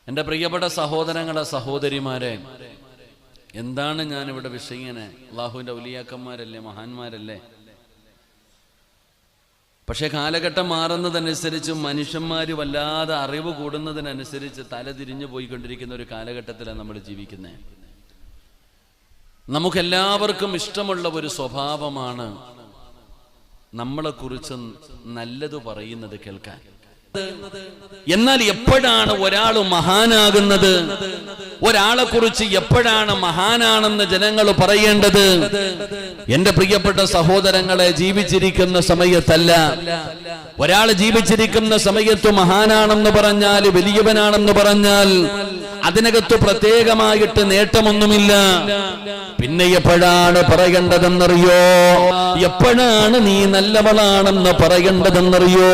എൻ്റെ പ്രിയപ്പെട്ട സഹോദരങ്ങളെ, സഹോദരിമാരെ, എന്താണ് ഞാനിവിടെ വിഷയിങ്ങനെ? അള്ളാഹുവിൻ്റെ ഔലിയാക്കന്മാരല്ലേ, മഹാന്മാരല്ലേ? പക്ഷെ കാലഘട്ടം മാറുന്നതനുസരിച്ച് മനുഷ്യന്മാർ വല്ലാതെ അറിവ് കൂടുന്നതിനനുസരിച്ച് തല തിരിഞ്ഞു പോയിക്കൊണ്ടിരിക്കുന്ന ഒരു കാലഘട്ടത്തിലാണ് നമ്മൾ ജീവിക്കുന്നത്. നമുക്കെല്ലാവർക്കും ഇഷ്ടമുള്ള ഒരു സ്വഭാവമാണ് നമ്മളെക്കുറിച്ച് നല്ലത് പറയുന്നത് കേൾക്കാൻ. എന്നാൽ എപ്പോഴാണ് ഒരാൾ മഹാനാകുന്നത്? ഒരാളെ കുറിച്ച് എപ്പോഴാണ് മഹാനാണെന്ന് ജനങ്ങൾ പറയേണ്ടത്? എന്റെ പ്രിയപ്പെട്ട സഹോദരങ്ങളെ, ജീവിച്ചിരിക്കുന്ന സമയത്തല്ല. ഒരാൾ ജീവിച്ചിരിക്കുന്ന സമയത്ത് മഹാനാണെന്ന് പറഞ്ഞാൽ, വലിയവനാണെന്ന് പറഞ്ഞാൽ അതിനകത്ത് പ്രത്യേകമായിട്ട് നേട്ടമൊന്നുമില്ല. പിന്നെ എപ്പോഴാണ് പറയേണ്ടതെന്നറിയോ? എപ്പോഴാണ് നീ നല്ലവളാണെന്ന് പറയേണ്ടതെന്നറിയോ?